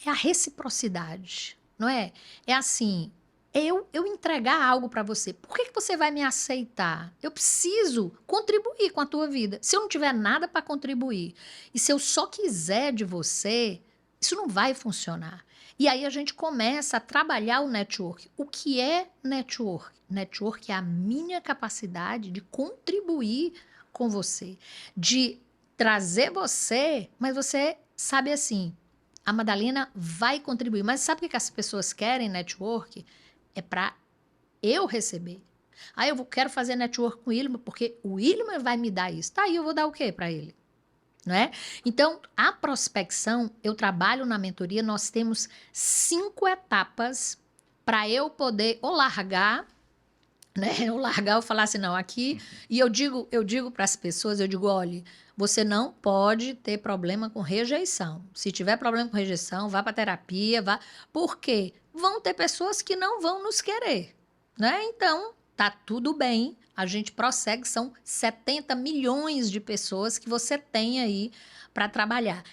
reciprocidade, não é? É assim, eu entregar algo para você. Por que você vai me aceitar? Eu preciso contribuir com a tua vida. Se eu não tiver nada para contribuir e se eu só quiser de você, isso não vai funcionar. E aí a gente começa a trabalhar o network. O que é network? Network é a minha capacidade de contribuir com você, de trazer você, mas você sabe assim, a Madalena vai contribuir. Mas sabe o que as pessoas querem network? É para eu receber. Aí eu quero fazer network com o William, porque o William vai me dar isso. Tá, aí eu vou dar o quê para ele? Não é? Então, a prospecção, eu trabalho na mentoria, nós temos 5 etapas para eu poder ou largar, né? Eu largar, eu falar assim, não, aqui... E eu digo para as pessoas, eu digo, olha, você não pode ter problema com rejeição. Se tiver problema com rejeição, vá para terapia, vá... Por quê? Vão ter pessoas que não vão nos querer, né? Então, tá tudo bem, a gente prossegue, são 70 milhões de pessoas que você tem aí para trabalhar.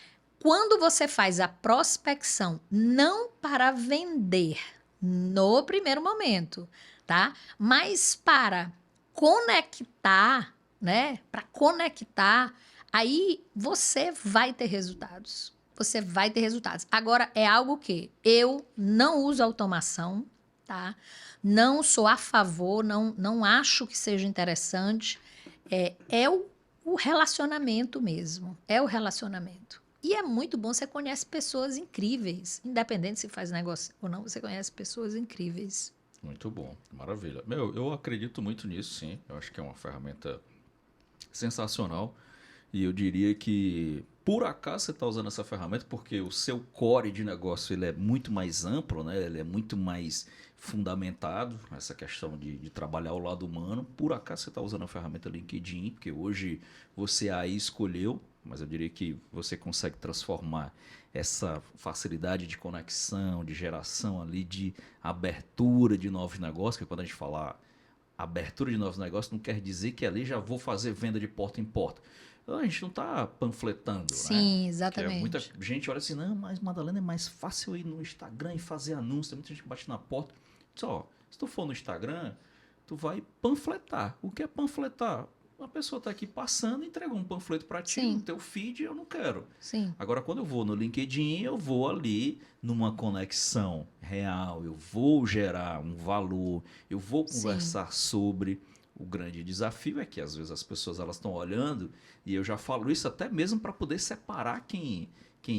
Quando você faz a prospecção, não para vender no primeiro momento, tá? Mas para conectar, né? Para conectar, aí você vai ter resultados. Você vai ter resultados. Agora, é algo que eu não uso automação, tá? Não sou a favor, não acho que seja interessante. É o relacionamento mesmo. É o relacionamento. E é muito bom, você conhece pessoas incríveis. Independente se faz negócio ou não, você conhece pessoas incríveis. Muito bom, maravilha. Meu, eu acredito muito nisso, sim. Eu acho que é uma ferramenta sensacional. E eu diria que, por acaso, você está usando essa ferramenta porque o seu core de negócio ele é muito mais amplo, né? Ele é muito mais fundamentado, essa questão de trabalhar o lado humano. Por acaso, você está usando a ferramenta LinkedIn, porque hoje você aí escolheu, mas eu diria que você consegue transformar essa facilidade de conexão, de geração ali, de abertura de novos negócios, que quando a gente falar abertura de novos negócios, não quer dizer que ali já vou fazer venda de porta em porta. A gente não está panfletando, né? Sim, Que muita exatamente. gente olha assim, não, mas Madalena é mais fácil ir no Instagram e fazer anúncio. Tem muita gente que bate na porta. Só, se tu for no Instagram, tu vai panfletar. O que é panfletar? A pessoa está aqui passando, entregou um panfleto para ti no Sim, teu feed, eu não quero. sim, Agora, quando eu vou no LinkedIn, eu vou ali numa conexão real, eu vou gerar um valor, eu vou sim, conversar sobre. O grande desafio é que às vezes as pessoas elas estão olhando, e eu já falo isso até mesmo para poder separar quem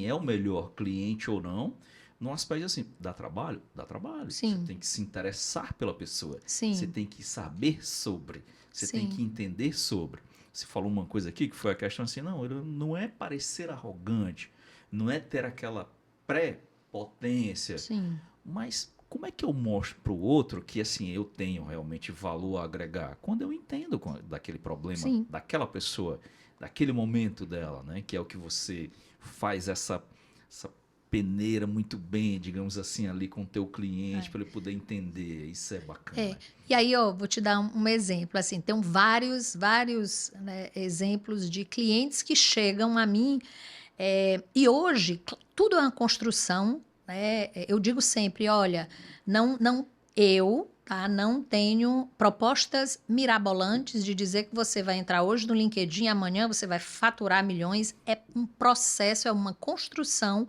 é o melhor cliente ou não, num aspecto assim, dá trabalho? Dá trabalho. Você sim, tem que se interessar pela pessoa, você sim, tem que saber sobre, você tem que sim, entender sobre. Você falou uma coisa aqui que foi a questão assim, não, ele não é parecer arrogante, não é ter aquela pré-potência, sim, mas como é que eu mostro para o outro que assim eu tenho realmente valor a agregar? Quando eu entendo daquele problema, sim. daquela pessoa, daquele momento dela, né? Que é o que você faz essa peneira muito bem, digamos assim, ali com o teu cliente É. para ele poder entender. Isso é É. bacana. E aí, ó, vou te dar um exemplo. Assim, tem vários, né, exemplos de clientes que chegam a mim. E hoje, tudo é uma construção, né? Eu digo sempre, olha, tá, não tenho propostas mirabolantes de dizer que você vai entrar hoje no LinkedIn, amanhã você vai faturar milhões. É um processo, é uma construção,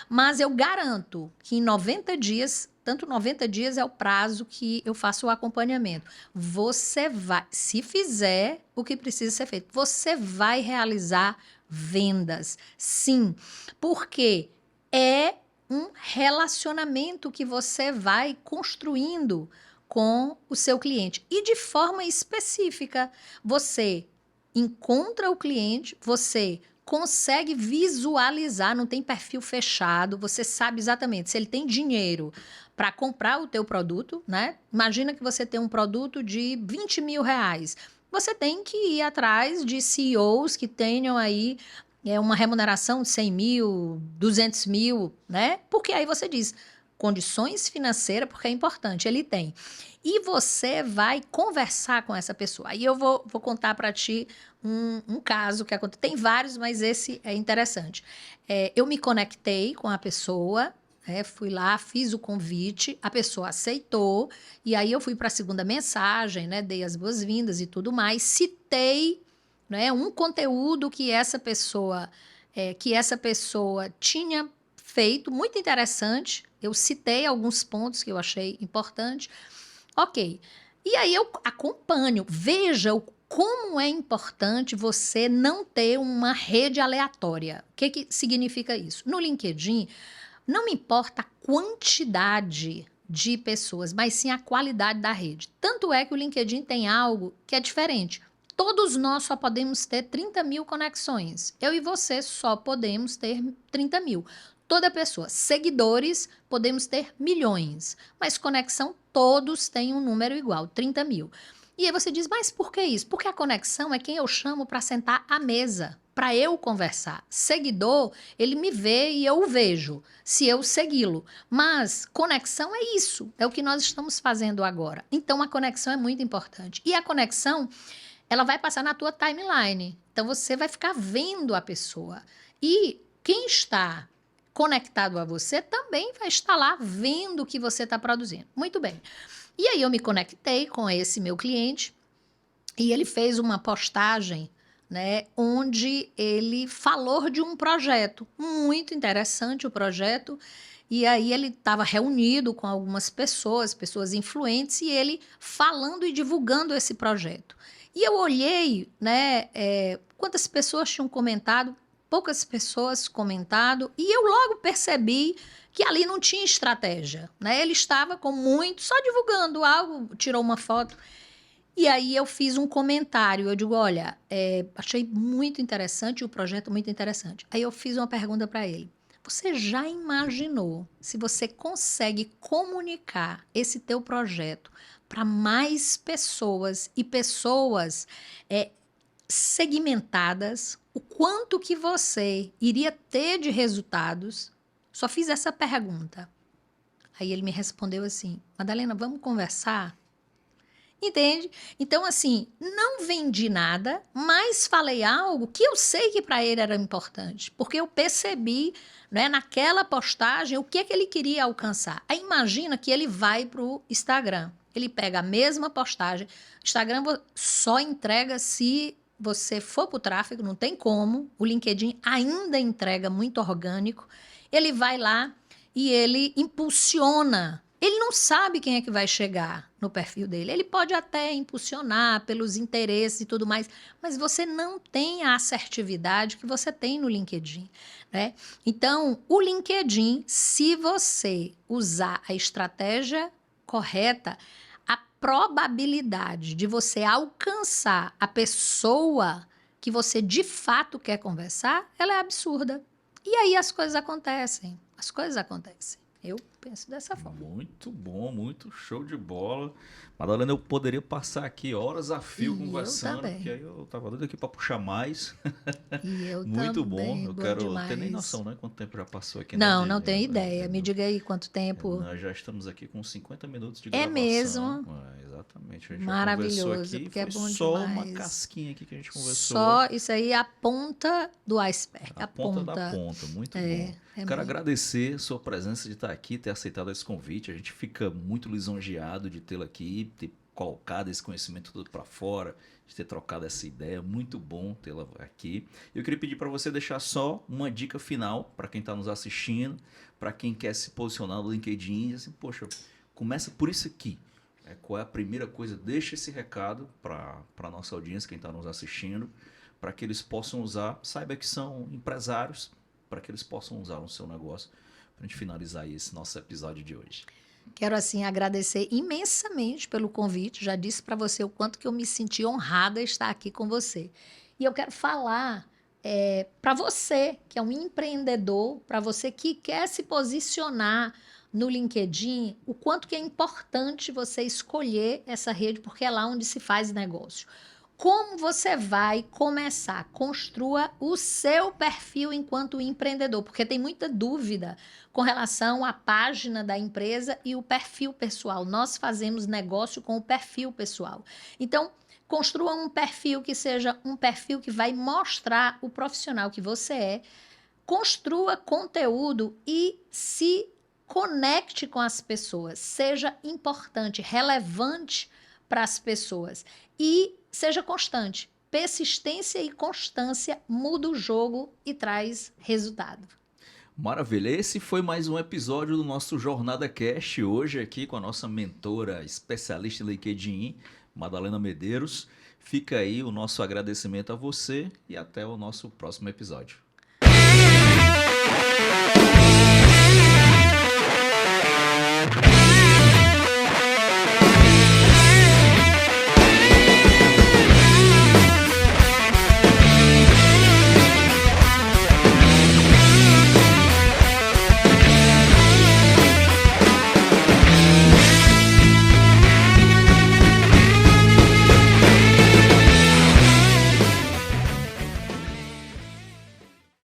mas eu garanto que em 90 dias, tanto 90 dias é o prazo que eu faço o acompanhamento. Você vai, se fizer o que precisa ser feito, você vai realizar vendas. Sim, porque é um relacionamento que você vai construindo com o seu cliente e de forma específica. Você encontra o cliente, você consegue visualizar, não tem perfil fechado, você sabe exatamente se ele tem dinheiro para comprar o teu produto, né? Imagina que você tem um produto de 20 mil reais. Você tem que ir atrás de CEOs que tenham aí uma remuneração de 100 mil, 200 mil, né? Porque aí você diz, condições financeiras, porque é importante, ele tem. E você vai conversar com essa pessoa. Aí eu vou contar para ti um caso que aconteceu. Tem vários, mas esse é interessante. Eu me conectei com a pessoa, fui lá, fiz o convite, a pessoa aceitou, e aí eu fui para a segunda mensagem, né? Dei as boas-vindas e tudo mais, citei, né, um conteúdo que essa pessoa tinha feito, muito interessante. Eu citei alguns pontos que eu achei importante. Ok. E aí eu acompanho, veja como é importante você não ter uma rede aleatória. O que, que significa isso? No LinkedIn, não me importa a quantidade de pessoas, mas sim a qualidade da rede. Tanto é que o LinkedIn tem algo que é diferente. Todos nós só podemos ter 30 mil conexões. Eu e você só podemos ter 30 mil. Toda pessoa. Seguidores, podemos ter milhões. Mas conexão, todos têm um número igual, 30 mil. E aí você diz, mas por que isso? Porque a conexão é quem eu chamo para sentar à mesa, para eu conversar. Seguidor, ele me vê e eu o vejo, se eu segui-lo. Mas conexão é isso, é o que nós estamos fazendo agora. Então a conexão é muito importante. E a conexão, ela vai passar na tua timeline. Então você vai ficar vendo a pessoa. E quem está conectado a você também vai estar lá vendo o que você está produzindo. Muito bem. E aí eu me conectei com esse meu cliente e ele fez uma postagem, né, onde ele falou de um projeto muito interessante, o projeto. E aí ele estava reunido com algumas pessoas influentes, e ele falando e divulgando esse projeto. E eu olhei, né, quantas pessoas tinham comentado. poucas pessoas comentado, e eu logo percebi que ali não tinha estratégia, né? Ele estava com muito, só divulgando algo, tirou uma foto. E aí eu fiz um comentário, eu digo, olha, achei muito interessante, o projeto muito interessante. Aí eu fiz uma pergunta para ele. Você já imaginou se você consegue comunicar esse teu projeto para mais pessoas e pessoas segmentadas, o quanto que você iria ter de resultados? Só fiz essa pergunta. Aí ele me respondeu assim, Madalena, vamos conversar? Entende? Então, assim, não vendi nada, mas falei algo que eu sei que para ele era importante, porque eu percebi, né, naquela postagem o que é que ele queria alcançar. Aí imagina que ele vai para o Instagram, ele pega a mesma postagem, o Instagram só entrega se você for para o tráfego, não tem como, o LinkedIn ainda entrega muito orgânico, ele vai lá e ele impulsiona. Ele não sabe quem é que vai chegar no perfil dele. Ele pode até impulsionar pelos interesses e tudo mais, mas você não tem a assertividade que você tem no LinkedIn, né? Então, o LinkedIn, se você usar a estratégia correta, a probabilidade de você alcançar a pessoa que você de fato quer conversar, ela é absurda. E aí as coisas acontecem. As coisas acontecem. Eu penso dessa forma. Muito bom, muito show de bola. Madalena, eu poderia passar aqui horas a fio conversando, porque aí eu tava doido aqui para puxar mais. E eu muito também, bom. Eu não tenho nem noção, né? Quanto tempo já passou aqui. Não, não tenho ideia. Me diga aí quanto tempo. Nós já estamos aqui com 50 minutos de gravação. É mesmo? Exatamente. A gente maravilhoso, aqui, porque é bom só demais. uma casquinha aqui que a gente conversou. Só isso aí, a ponta do iceberg. A ponta da ponta, muito bom. Quero agradecer a sua presença de estar aqui, ter aceitado esse convite. A gente fica muito lisonjeado de tê-la aqui, ter colocado esse conhecimento todo para fora, de ter trocado essa ideia. Muito bom tê-la aqui. Eu queria pedir para você deixar só uma dica final para quem está nos assistindo, para quem quer se posicionar no LinkedIn. Assim, poxa, começa por isso aqui. Qual é a primeira coisa? Deixa esse recado para a nossa audiência, quem está nos assistindo, para que eles possam usar. Saiba que são empresários, para que eles possam usar no seu negócio, para a gente finalizar aí esse nosso episódio de hoje. Quero, assim, agradecer imensamente pelo convite. Já disse para você o quanto que eu me senti honrada estar aqui com você. E eu quero falar para você, que é um empreendedor, para você que quer se posicionar no LinkedIn, o quanto que é importante você escolher essa rede, porque é lá onde se faz negócio. Como você vai começar? Construa o seu perfil enquanto empreendedor, porque tem muita dúvida com relação à página da empresa e o perfil pessoal. Nós fazemos negócio com o perfil pessoal. Então, construa um perfil que seja um perfil que vai mostrar o profissional que você é, construa conteúdo e se conecte com as pessoas, seja importante, relevante para as pessoas e seja constante. Persistência e constância muda o jogo e traz resultado. Maravilha, esse foi mais um episódio do nosso Jornada Cast, hoje aqui com a nossa mentora especialista em LinkedIn, Madalena Medeiros. Fica aí o nosso agradecimento a você e até o nosso próximo episódio.